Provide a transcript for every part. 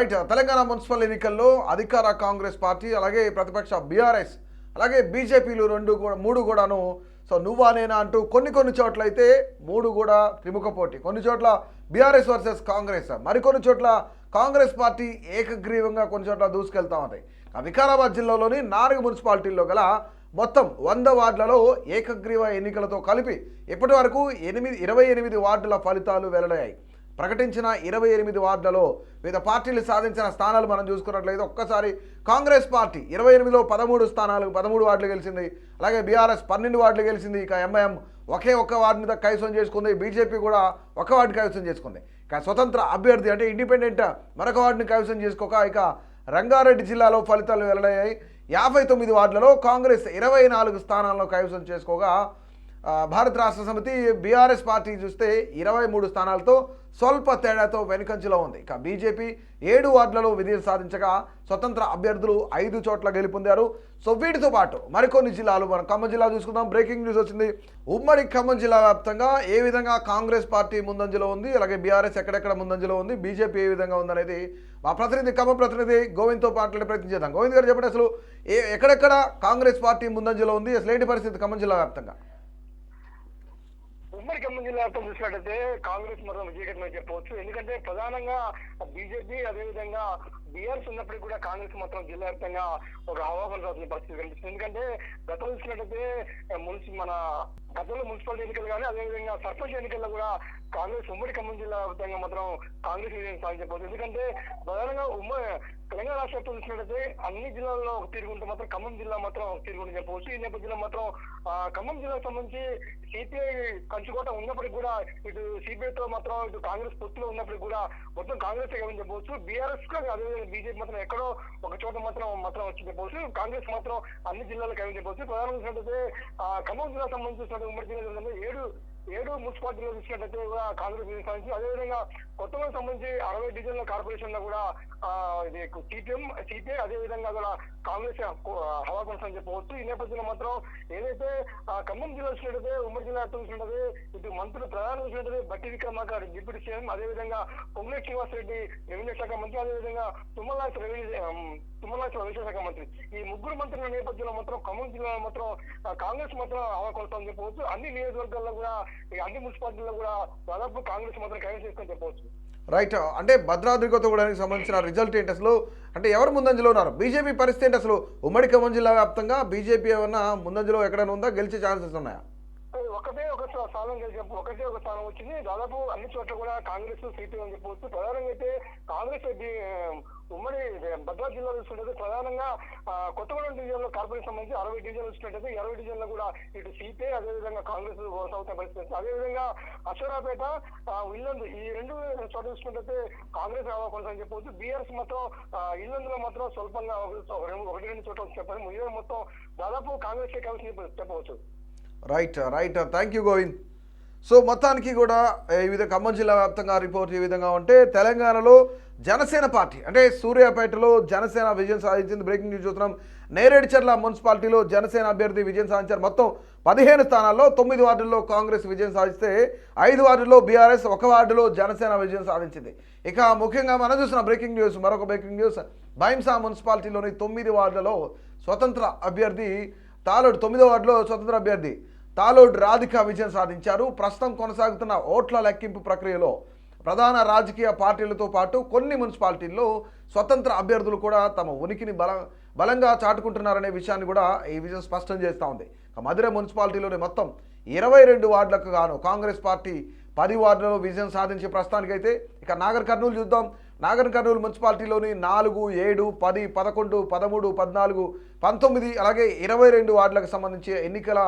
Right. Telangana municipal ఎన్నికల్లో అధికార Congress party అలాగే ప్రతిపక్ష బీఆర్ఎస్ అలాగే బీజేపీలు మూడు కూడాను నువ్వా నేనా అంటూ కొన్ని చోట్ల అయితే మూడు కూడా త్రిముఖ పోటీ. కొన్ని చోట్ల బీఆర్ఎస్ వర్సెస్ కాంగ్రెస్, మరికొన్ని చోట్ల కాంగ్రెస్ పార్టీ ఏకగ్రీవంగా కొన్ని చోట్ల దూసుకెళ్తా ఉంది. వికారాబాద్ జిల్లాలోని 4 మున్సిపాలిటీల్లో గల మొత్తం 100 వార్డులలో ఏకగ్రీవ ఎన్నికలతో కలిపి ఇప్పటి వరకు 28 వార్డుల ఫలితాలు వెల్లడయ్యాయి. ప్రకటించిన 28 వార్డులలో వివిధ పార్టీలు సాధించిన స్థానాలు మనం చూసుకున్నట్లయితే ఒక్కసారి కాంగ్రెస్ పార్టీ 28లో 13 వార్డులు గెలిచింది. అలాగే బీఆర్ఎస్ 12 వార్డులు గెలిచింది. ఇక ఎంఐఎం ఒక్క వార్డు మీద కైవసం చేసుకుంది. బీజేపీ కూడా ఒక వార్డు కైవసం చేసుకుంది. ఇక స్వతంత్ర అభ్యర్థి అంటే ఇండిపెండెంట్ మరొక వార్డుని కైవసం చేసుకోక ఇక రంగారెడ్డి జిల్లాలో ఫలితాలు వెల్లడయ్యాయి. 59 వార్డులలో కాంగ్రెస్ 24 స్థానాలను కైవసం చేసుకోగా భారత రాష్ట్ర సమితి బీఆర్ఎస్ పార్టీ చూస్తే 23 స్థానాలతో స్వల్ప తేడాతో వెనుకంజలో ఉంది. ఇక బీజేపీ 7 వార్డులలో విజయం సాధించగా స్వతంత్ర అభ్యర్థులు 5 చోట్ల గెలుపొందారు. వీటితో పాటు మరికొన్ని జిల్లాలు, మనం ఖమ్మం జిల్లా చూసుకుందాం. బ్రేకింగ్ న్యూస్ వచ్చింది. ఉమ్మడి ఖమ్మం జిల్లా వ్యాప్తంగా ఏ విధంగా కాంగ్రెస్ పార్టీ ముందంజలో ఉంది, అలాగే బీఆర్ఎస్ ఎక్కడెక్కడ ముందంజలో ఉంది, బీజేపీ ఏ విధంగా ఉందనేది మా ప్రతినిధి ఖమ్మం ప్రతినిధి గోవింద్తో మాట్లాడే ప్రయత్నం చేద్దాం. గోవింద్ గారు చెప్పండి, అసలు ఎక్కడెక్కడ కాంగ్రెస్ పార్టీ ముందంజలో ఉంది, అసలు ఏంటి పరిస్థితి ఖమ్మం జిల్లా వ్యాప్తంగా? ఉమ్మడి ఖమ్మం జిల్లా వ్యాప్తం చూసినట్టయితే కాంగ్రెస్ మాత్రం విజయకరమని చెప్పవచ్చు. ఎందుకంటే ప్రధానంగా బీజేపీ అదేవిధంగా బీఆర్ఎస్ ఉన్నప్పటికీ కూడా కాంగ్రెస్ మాత్రం జిల్లా వ్యాప్తంగా ఒక హవాబల్ అవుతున్న పరిస్థితి కనిపిస్తుంది. ఎందుకంటే గతంలో చూసినట్టయితే మన గతంలో మున్సిపాలిటీ ఎన్నికలు కానీ అదేవిధంగా సర్పంచ్ ఎన్నికల్లో కూడా కాంగ్రెస్ ఉమ్మడి ఖమ్మం జిల్లా వ్యాప్తంగా మాత్రం కాంగ్రెస్ విజయం సాధించబోతుంది. ఎందుకంటే ప్రధానంగా తెలంగాణ రాష్ట్రంలో చూసినట్టయితే అన్ని జిల్లాల్లో ఒక తీరుగుంటే మాత్రం ఖమ్మం జిల్లా మాత్రం ఒక తీరుగుంటే చెప్పవచ్చు. ఈ నేపథ్యంలో మాత్రం ఖమ్మం జిల్లాకు సంబంధించి సిపిఐ కంచుకోట ఉన్నప్పటికీ కూడా ఇటు సిపిఐతో మాత్రం ఇటు కాంగ్రెస్ పొత్తులో ఉన్నప్పటికీ కూడా మొత్తం కాంగ్రెస్ ఏమని చెప్పవచ్చు. బీఆర్ఎస్ అదేవిధంగా బీజేపీ మాత్రం ఎక్కడో ఒక చోట మాత్రం వచ్చి చెప్పవచ్చు. కాంగ్రెస్ మాత్రం అన్ని జిల్లాలకు ఏమని చెప్పవచ్చు. ప్రధానంగా చూసినట్టయితే ఖమ్మం జిల్లా సంబంధించి ఉమ్మడి జిల్లా 7 మున్సిపాలిటీలో చూసినట్టయితే కూడా కాంగ్రెస్ విజయం సాధించి అదేవిధంగా కొత్తగా సంబంధించి 60 డివిజన్ల కార్పొరేషన్ లో కూడా ఇది సిపిఐ అదేవిధంగా కూడా కాంగ్రెస్ హవా కొనసాగని చెప్పవచ్చు. ఈ నేపథ్యంలో మాత్రం ఏదైతే ఖమ్మం జిల్లా చూసినట్టయితే ఉమ్మడి జిల్లా చూసినట్టయితే ఇటు మంత్రులు ప్రధాని చూసినట్టయితే బట్టి విక్రమార్క డిప్యూటీ సీఎం, అదేవిధంగా పొంగులేటి శ్రీనివాస్ రెడ్డి రెవెన్యూ శాఖ మంత్రి, అదేవిధంగా తుమ్మల వ్యవసాయ శాఖ మంత్రి, ఈ ముగ్గురు మంత్రుల నేపథ్యంలో మాత్రం ఖమ్మం జిల్లాలో మాత్రం కాంగ్రెస్ మాత్రం హవా కొనసాగని చెప్పవచ్చు. అన్ని నియోజకవర్గాల్లో కూడా అన్ని మున్సిపాలిటీల్లో కూడా దాదాపు కాంగ్రెస్ మాత్రం కైవసం చేసుకొని చెప్పవచ్చు. రైట్. అంటే భద్రాద్రి కొత్తగూడానికి సంబంధించిన రిజల్ట్ ఏంటి అసలు? అంటే ఎవరు ముందంజలో ఉన్నారు? బీజేపీ పరిస్థితి ఏంటి అసలు? ఉమ్మడి ఖమ్మం జిల్లా వ్యాప్తంగా బీజేపీ ఏమన్నా ముందంజలో ఎక్కడైనా ఉందా? గెలిచే ఛాన్సెస్ ఉన్నాయా? ఒకటే ఒక స్థానం వచ్చింది. దాదాపు అన్ని చోట్ల కూడా కాంగ్రెస్ సీటు అని చెప్పవచ్చు. ప్రధానంగా అయితే కాంగ్రెస్ ఉమ్మడి భద్రాద్రి జిల్లా చూసుకుంటే ప్రధానంగా కొత్తగూడెం డివిజన్ లో కార్పొరేషన్ సంబంధించి 60 డివిజన్లు వచ్చినట్టయితే 20 డివిజన్లో కూడా ఇటు సిపిఐ అదేవిధంగా కాంగ్రెస్ కొనసాగుతున్న పరిస్థితి. అదేవిధంగా అశ్వరాపేట, ఇల్లందు ఈ 2 చోట్ల చూసుకుంటే కాంగ్రెస్ కొనసాగని చెప్పవచ్చు. బీఆర్ఎస్ మొత్తం ఇల్లందులో మాత్రం స్వల్పంగా 1-2 చోట్ల వచ్చి చెప్పాలి. మిగిలిన మొత్తం దాదాపు కాంగ్రెస్ చెప్పవచ్చు. రైట్. Thank you Govind. మొత్తానికి కూడా ఈ విధంగా ఖమ్మం జిల్లా వ్యాప్తంగా రిపోర్ట్ ఈ విధంగా ఉంటే తెలంగాణలో జనసేన పార్టీ అంటే సూర్యాపేటలో జనసేన విజయం సాధించింది. బ్రేకింగ్ న్యూస్ చూస్తున్నాం. నేరేడుచర్ల మున్సిపాలిటీలో జనసేన అభ్యర్థి విజయం సాధించారు. మొత్తం 15 స్థానాల్లో 9 వార్డుల్లో కాంగ్రెస్ విజయం సాధిస్తే 5 వార్డుల్లో బీఆర్ఎస్, 1 వార్డులో జనసేన విజయం సాధించింది. ఇక ముఖ్యంగా మనం చూసిన బ్రేకింగ్ న్యూస్, మరొక బ్రేకింగ్ న్యూస్, భైంసా మున్సిపాలిటీలోని 9 వార్డులలో స్వతంత్ర అభ్యర్థి తాలోడ్ 9వ వార్డులో స్వతంత్ర అభ్యర్థి తాలోడ్ రాధిక విజయం సాధించారు. ప్రస్తుతం కొనసాగుతున్న ఓట్ల లెక్కింపు ప్రక్రియలో ప్రధాన రాజకీయ పార్టీలతో పాటు కొన్ని మున్సిపాలిటీల్లో స్వతంత్ర అభ్యర్థులు కూడా తమ ఉనికిని బలంగా చాటుకుంటున్నారనే విషయాన్ని కూడా ఈ విజయం స్పష్టం చేస్తూ ఉంది. మధుర మున్సిపాలిటీలోని మొత్తం 22 వార్డులకు గాను కాంగ్రెస్ పార్టీ 10 వార్డులలో విజయం సాధించే ప్రస్తుతానికైతే. ఇక నాగర్ కర్నూలు చూద్దాం. నాగర్ కర్నూలు మున్సిపాలిటీలోని 4, 7, 10, 11, 13, 14, 19 అలాగే 22 వార్డులకు సంబంధించి ఎన్నికల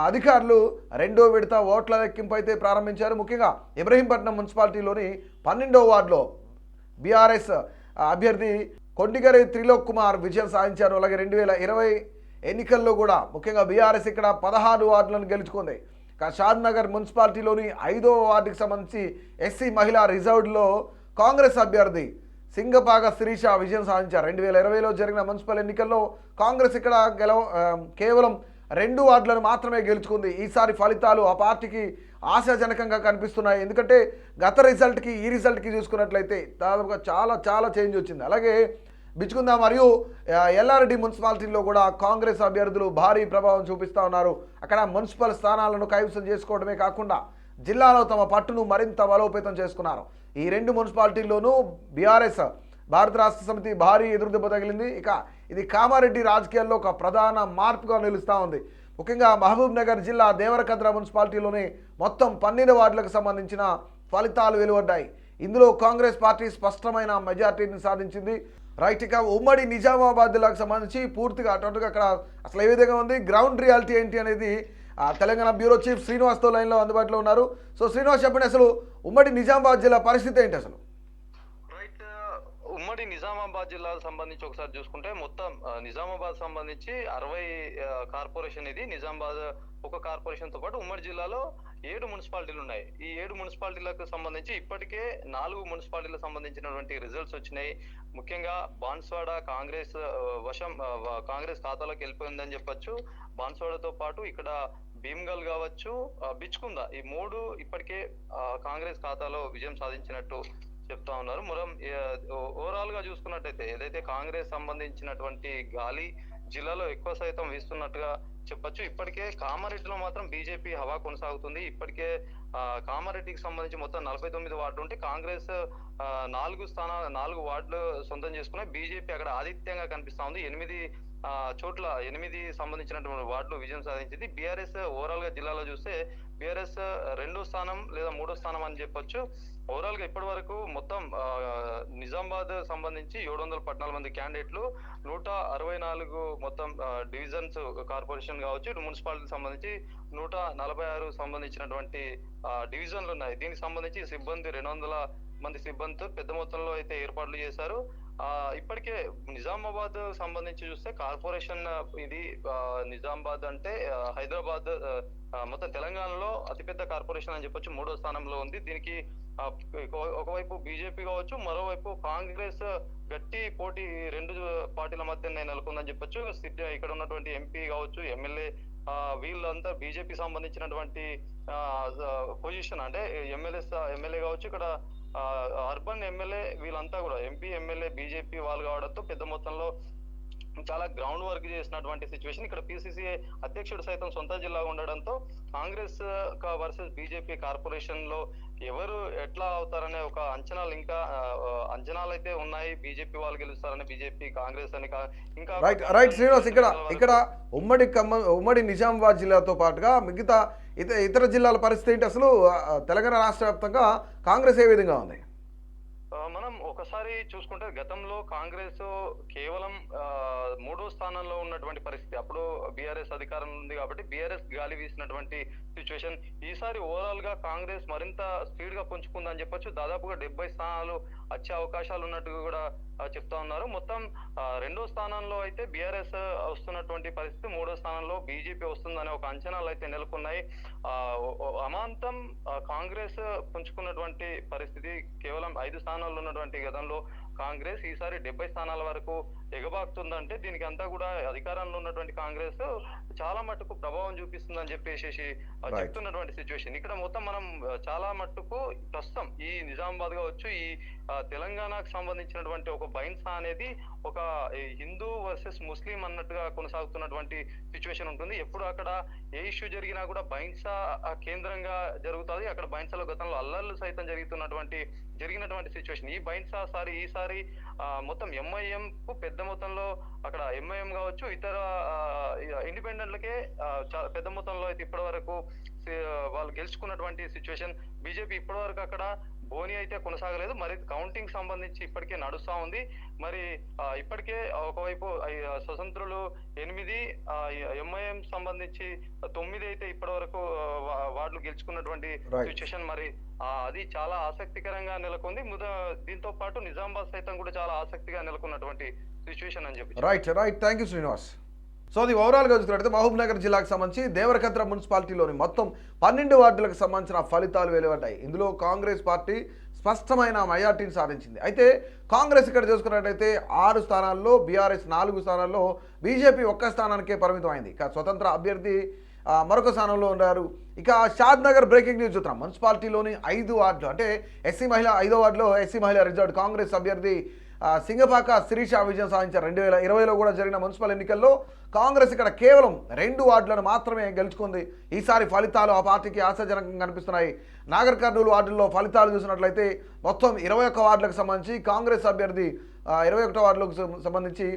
అధికారులు 2వ విడత ఓట్ల లెక్కింపు అయితే ప్రారంభించారు. ముఖ్యంగా ఇబ్రహీంపట్నం మున్సిపాలిటీలోని 12వ వార్డులో బీఆర్ఎస్ అభ్యర్థి కొండిగరి త్రిలోక్ కుమార్ విజయం సాధించారు. అలాగే 2020 ఎన్నికల్లో కూడా ముఖ్యంగా బీఆర్ఎస్ ఇక్కడ 16 వార్డులను గెలుచుకుంది. షాద్ నగర్ మున్సిపాలిటీలోని 5వ వార్డుకి సంబంధించి ఎస్సీ మహిళా రిజర్వ్డ్లో కాంగ్రెస్ అభ్యర్థి సింగపాగ శిరీష విజయం సాధించారు. 2020లో జరిగిన మున్సిపల్ ఎన్నికల్లో కాంగ్రెస్ ఇక్కడ కేవలం 2 వార్డులను మాత్రమే గెలుచుకుంది. ఈసారి ఫలితాలు ఆ పార్టీకి ఆశాజనకంగా కనిపిస్తున్నాయి. ఎందుకంటే గత రిజల్ట్కి ఈ రిజల్ట్కి చూసుకున్నట్లయితే దాదాపుగా చాలా చాలా చేంజ్ వచ్చింది. అలాగే బిచ్చుకుందా మరియు ఎల్ఆర్డి మున్సిపాలిటీలో కూడా కాంగ్రెస్ అభ్యర్థులు భారీ ప్రభావం చూపిస్తూ ఉన్నారు. అక్కడ మున్సిపల్ స్థానాలను కైవసం చేసుకోవడమే కాకుండా జిల్లాలో తమ పట్టును మరింత బలోపేతం చేసుకున్నారు. ఈ 2 మున్సిపాలిటీల్లోనూ బీఆర్ఎస్ భారత రాష్ట్ర సమితి భారీ ఎదురుదెబ్బ తగిలింది. ఇక ఇది కామారెడ్డి రాజకీయాల్లో ఒక ప్రధాన మార్పుగా నిలుస్తూ ఉంది. ముఖ్యంగా మహబూబ్ నగర్ జిల్లా దేవరకద్ర మున్సిపాలిటీలోనే మొత్తం 12 వార్డులకు సంబంధించిన ఫలితాలు వెలువడ్డాయి. ఇందులో కాంగ్రెస్ పార్టీ స్పష్టమైన మెజార్టీని సాధించింది. రైట్, ఇక ఉమ్మడి నిజామాబాద్ జిల్లాకు సంబంధించి పూర్తిగా అటు అక్కడ అసలు ఏ విధంగా ఉంది, గ్రౌండ్ రియాలిటీ ఏంటి అనేది తెలంగాణ బ్యూరో చీఫ్ శ్రీనివాస్తో లైన్లో అందుబాటులో ఉన్నారు. సో శ్రీనివాస్ చెప్పండి, అసలు ఉమ్మడి నిజామాబాద్ జిల్లా పరిస్థితి ఏంటి అసలు? ఉమ్మడి నిజామాబాద్ జిల్లాకు సంబంధించి ఒకసారి చూసుకుంటే మొత్తం నిజామాబాద్ సంబంధించి 60 కార్పొరేషన్ ఇది. నిజామాబాద్ ఒక కార్పొరేషన్ తో పాటు ఉమ్మడి జిల్లాలో 7 మున్సిపాలిటీలు ఉన్నాయి. ఈ 7 మున్సిపాలిటీలకు సంబంధించి ఇప్పటికే 4 మున్సిపాలిటీలకు సంబంధించినటువంటి రిజల్ట్స్ వచ్చినాయి. ముఖ్యంగా బాన్స్వాడ కాంగ్రెస్ కాంగ్రెస్ ఖాతాలోకి వెళ్ళిపోయిందని చెప్పొచ్చు. బాన్స్వాడతో పాటు ఇక్కడ భీమ్గల్ కావచ్చు, బిచ్కుందా, ఈ 3 ఇప్పటికే కాంగ్రెస్ ఖాతాలో విజయం సాధించినట్టు చెప్తా ఉన్నారు. ఓవరాల్ గా చూసుకున్నట్టయితే ఏదైతే కాంగ్రెస్ సంబంధించినటువంటి గాలి జిల్లాలో ఎక్కువ సైతం వీస్తున్నట్టుగా చెప్పొచ్చు. ఇప్పటికే కామారెడ్డిలో మాత్రం బీజేపీ హవా కొనసాగుతుంది. ఇప్పటికే కామారెడ్డికి సంబంధించి మొత్తం 49 వార్డులు ఉంటే కాంగ్రెస్ 4 వార్డులు సొంతం చేసుకున్నాయి. బీజేపీ అక్కడ ఆధిత్యంగా కనిపిస్తా ఉంది. 8 సంబంధించినటువంటి వార్డులు విజయం సాధించింది. బీఆర్ఎస్ ఓవరాల్ గా జిల్లాలో చూస్తే బీఆర్ఎస్ 2వ స్థానం లేదా 3వ స్థానం అని చెప్పొచ్చు. ఓవరాల్ గా ఇప్పటి వరకు మొత్తం నిజామాబాద్ సంబంధించి 714 మంది క్యాండిడేట్లు, 164 మొత్తం డివిజన్స్ కార్పొరేషన్ కావచ్చు, మున్సిపాలిటీ సంబంధించి 146 సంబంధించినటువంటి డివిజన్లు ఉన్నాయి. దీనికి సంబంధించి సిబ్బంది 200 మంది సిబ్బందితో పెద్ద మొత్తంలో అయితే ఏర్పాట్లు చేశారు. ఇప్పటికే నిజామాబాద్ సంబంధించి చూస్తే కార్పొరేషన్ ఇది నిజామాబాద్ అంటే హైదరాబాద్ మొత్తం తెలంగాణలో అతిపెద్ద కార్పొరేషన్ అని చెప్పొచ్చు. 3వ స్థానంలో ఉంది. దీనికి ఒకవైపు బీజేపీ కావచ్చు, మరోవైపు కాంగ్రెస్ గట్టి పోటీ 2 పార్టీల మధ్య నెలకొందని చెప్పొచ్చు. ఇక్కడ ఉన్నటువంటి ఎంపీ కావచ్చు, ఎమ్మెల్యే వీళ్ళంతా బీజేపీ సంబంధించినటువంటి పొజిషన్ అంటే ఎమ్మెల్యే కావచ్చు, ఇక్కడ అర్బన్ ఎమ్మెల్యే వీళ్ళంతా కూడా ఎంపీ ఎమ్మెల్యే బీజేపీ వాళ్ళు కావడంతో పెద్ద మొత్తంలో చాలా గ్రౌండ్ వర్క్ చేసినటువంటి సిచ్యువేషన్. ఇక్కడ పిసిసి అధ్యక్షుడు సైతం సొంత జిల్లా ఉండడంతో కాంగ్రెస్ వర్సెస్ బీజేపీ కార్పొరేషన్ లో ఎవరు ఎట్లా అవుతారనే ఒక అంచనాలు అయితే ఉన్నాయి. బీజేపీ వాళ్ళు గెలుస్తారని, బీజేపీ కాంగ్రెస్ అని. ఇంకా రైట్ శ్రీనివాస్, ఇక్కడ ఉమ్మడి నిజామాబాద్ జిల్లాతో పాటుగా మిగతా ఇతర జిల్లాల పరిస్థితి ఏంటి అసలు? తెలంగాణ రాష్ట్ర వ్యాప్తంగా కాంగ్రెస్ ఏ విధంగా ఉంది? మనం ఒకసారి చూసుకుంటే గతంలో కాంగ్రెస్ కేవలం 3వ స్థానంలో ఉన్నటువంటి పరిస్థితి. అప్పుడు బీఆర్ఎస్ అధికారం ఉంది కాబట్టి బీఆర్ఎస్ గాలి వీసినటువంటి సిచ్యువేషన్. ఈసారి ఓవరాల్ గా కాంగ్రెస్ మరింత స్పీడ్ గా పుంజుకుందని చెప్పొచ్చు. దాదాపుగా 70 స్థానాలు వచ్చే అవకాశాలు ఉన్నట్టు కూడా చెప్తా ఉన్నారు. మొత్తం 2వ స్థానంలో అయితే బీఆర్ఎస్ వస్తున్నటువంటి పరిస్థితి, 3వ స్థానంలో బీజేపీ వస్తుందనే ఒక అంచనాలు అయితే నెలకొన్నాయి. అమాంతం కాంగ్రెస్ పుంజుకున్నటువంటి పరిస్థితి. కేవలం 5 స్థానాల్లో ఉన్నటువంటి గతంలో కాంగ్రెస్ ఈసారి 70 స్థానాల వరకు ఎగబాకుతుందంటే దీనికి అంతా కూడా అధికారంలో ఉన్నటువంటి కాంగ్రెస్ చాలా మట్టుకు ప్రభావం చూపిస్తుందని చెప్పేసి చెప్తున్నటువంటి సిచ్యువేషన్. ఇక్కడ మొత్తం మనం చాలా మట్టుకు ప్రస్తుతం ఈ నిజామాబాద్ కావచ్చు, ఈ తెలంగాణకు సంబంధించినటువంటి ఒక బైన్సా అనేది ఒక హిందూ వర్సెస్ ముస్లిం అన్నట్టుగా కొనసాగుతున్నటువంటి సిచ్యువేషన్ ఉంటుంది. ఎప్పుడు అక్కడ ఏ ఇష్యూ జరిగినా కూడా బైన్సా కేంద్రంగా జరుగుతుంది. అక్కడ బైన్సాలో గతంలో అల్లర్లు సైతం జరిగినటువంటి సిచ్యువేషన్. ఈ బైన్సా ఈసారి మొత్తం ఎంఐఎం కు పెద్ద మొత్తంలో అక్కడ ఎంఐఎం కావచ్చు, ఇతర ఇండిపెండెంట్లకే పెద్ద మొత్తంలో అయితే ఇప్పటి వరకు వాళ్ళు గెలుచుకున్నటువంటి సిచ్యువేషన్. బీజేపీ ఇప్పటి వరకు అక్కడ బోని అయితే కొనసాగలేదు. మరి కౌంటింగ్ సంబంధించి ఇప్పటికే నడుస్తా ఉంది. మరి ఇప్పటికే ఒకవైపు స్వతంత్రులు 8, ఎంఐఎం సంబంధించి 9 అయితే ఇప్పటి వరకు వార్డులు గెలుచుకున్నటువంటి సిచ్యువేషన్. మరి అది చాలా ఆసక్తికరంగా నెలకొంది. దీంతో పాటు నిజామాబాద్ సైతం కూడా చాలా ఆసక్తిగా నెలకొన్నటువంటి సిచ్యువేషన్ అని చెప్పి. Right, thank you Srinivas. So అది ఓవరాల్గా చూసుకున్నట్లయితే మహబూబ్ నగర్ జిల్లాకు సంబంధించి దేవరకద్ర మున్సిపాలిటీలోని మొత్తం 12 వార్డులకు సంబంధించిన ఫలితాలు వెలువడ్డాయి. ఇందులో కాంగ్రెస్ పార్టీ స్పష్టమైన మెజార్టీని సాధించింది. అయితే కాంగ్రెస్ ఇక్కడ చూసుకున్నట్టయితే 6 స్థానాల్లో, బీఆర్ఎస్ 4 స్థానాల్లో, బీజేపీ 1 స్థానానికే పరిమితం అయింది. ఇక స్వతంత్ర అభ్యర్థి మరొక స్థానంలో ఉన్నారు. ఇక షాద్ నగర్ బ్రేకింగ్ న్యూస్ చూద్దాం. మున్సిపాలిటీలోని 5 వార్డులు అంటే ఎస్సీ మహిళ 5వ వార్డులో ఎస్సీ మహిళ రిజర్వ్డ్ కాంగ్రెస్ అభ్యర్థి సింగపాక శిరీష విజయం సాధించారు. 2020లో కూడా జరిగిన మున్సిపల్ ఎన్నికల్లో కాంగ్రెస్ ఇక్కడ కేవలం 2 వార్డులను మాత్రమే గెలుచుకుంది. ఈసారి ఫలితాలు ఆ పార్టీకి ఆశాజనకంగా కనిపిస్తున్నాయి. నాగర్ కర్నూలు వార్డుల్లో ఫలితాలు చూసినట్లయితే మొత్తం 21 వార్డులకు సంబంధించి కాంగ్రెస్ అభ్యర్థి 21 వార్డులకు సంబంధించి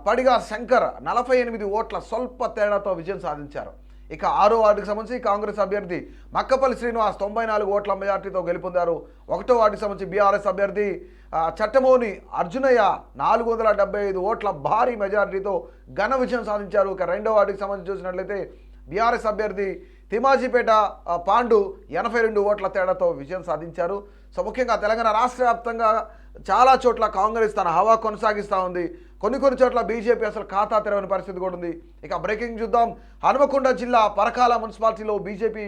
పడిగా శంకర్ 48 ఓట్ల స్వల్ప తేడాతో విజయం సాధించారు. ఇక 6వ వార్డుకు సంబంధించి కాంగ్రెస్ అభ్యర్థి మక్కపల్లి శ్రీనివాస్ 94 ఓట్ల మెజార్టీతో గెలుపొందారు. 1వ వార్డుకు సంబంధించి బీఆర్ఎస్ అభ్యర్థి చట్టమోని అర్జునయ్య 475 ఓట్ల భారీ మెజార్టీతో ఘన విజయం సాధించారు. ఇక 2వ వార్డుకు సంబంధించి చూసినట్లయితే బీఆర్ఎస్ అభ్యర్థి తిమాజీపేట పాండు 82 ఓట్ల తేడాతో విజయం సాధించారు. సో ముఖ్యంగా తెలంగాణ రాష్ట్ర వ్యాప్తంగా చాలా చోట్ల కాంగ్రెస్ తన హవా కొనసాగిస్తూ ఉంది. కొన్ని చోట్ల బీజేపీ అసలు ఖాతా తెరవని పరిస్థితి కూడా ఉంది. ఇక బ్రేకింగ్ చూద్దాం. హనుమకొండ జిల్లా పరకాల మున్సిపాలిటీలో బీజేపీ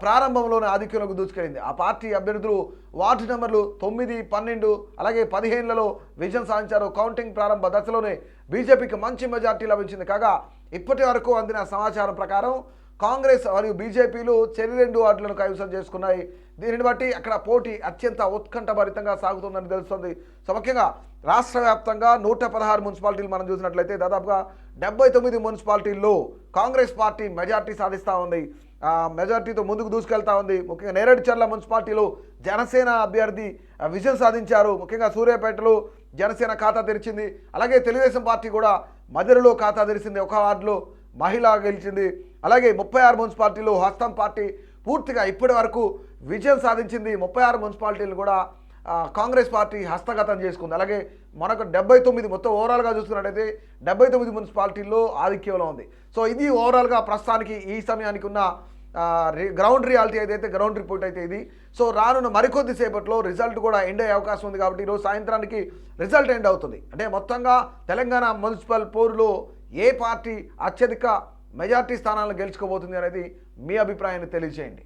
ప్రారంభంలోనే ఆధిక్యంలోకి దూసుకెళ్ళింది. ఆ పార్టీ అభ్యర్థులు వార్డు నెంబర్లు 9, 12 అలాగే 15లలో విజయం సాధించారు. కౌంటింగ్ ప్రారంభ దశలోనే బీజేపీకి మంచి మెజార్టీ లభించింది. కాగా ఇప్పటి వరకు అందిన సమాచారం ప్రకారం కాంగ్రెస్ మరియు బీజేపీలు 2 వార్డులను కైవసం చేసుకున్నాయి. దీనిని బట్టి అక్కడ పోటీ అత్యంత ఉత్కంఠభరితంగా సాగుతుందని తెలుస్తుంది. సో ముఖ్యంగా రాష్ట్ర వ్యాప్తంగా 116 మున్సిపాలిటీలు మనం చూసినట్లయితే దాదాపుగా 79 మున్సిపాలిటీల్లో కాంగ్రెస్ పార్టీ మెజార్టీ సాధిస్తూ ఉంది. మెజార్టీతో ముందుకు దూసుకెళ్తా ఉంది. ముఖ్యంగా నేరేడుచర్ల మున్సిపాలిటీలో జనసేన అభ్యర్థి విజయం సాధించారు. ముఖ్యంగా సూర్యాపేటలో జనసేన ఖాతా తెరిచింది. అలాగే తెలుగుదేశం పార్టీ కూడా మదిరలో ఖాతా తెరిచింది. 1 వార్డులో మహిళ గెలిచింది. అలాగే 36 మున్సిపాలిటీలో హస్తం పార్టీ పూర్తిగా ఇప్పటి వరకు విజయం సాధించింది. 36 మున్సిపాలిటీలు కూడా కాంగ్రెస్ పార్టీ హస్తగతం చేసుకుంది. అలాగే మనకు 79 మొత్తం ఓవరాల్గా చూసుకున్నట్టయితే 79 మున్సిపాలిటీల్లో ఆధిక్యంలో ఉంది. సో ఇది ఓవరాల్గా ప్రస్తుతానికి ఈ సమయానికి ఉన్న గ్రౌండ్ రియాలిటీ ఏదైతే గ్రౌండ్ రిపోర్ట్ అయితే ఇది. సో రానున్న మరికొద్ది సేపట్లో రిజల్ట్ కూడా ఎండ్ అయ్యే అవకాశం ఉంది. కాబట్టి ఈరోజు సాయంత్రానికి రిజల్ట్ ఎండ్ అవుతుంది. అంటే మొత్తంగా తెలంగాణ మున్సిపల్ పోరులో ఏ పార్టీ అత్యధిక మెజార్టీ స్థానాలను గెలుచుకోబోతుంది అనేది మీ అభిప్రాయాన్ని తెలియజేయండి.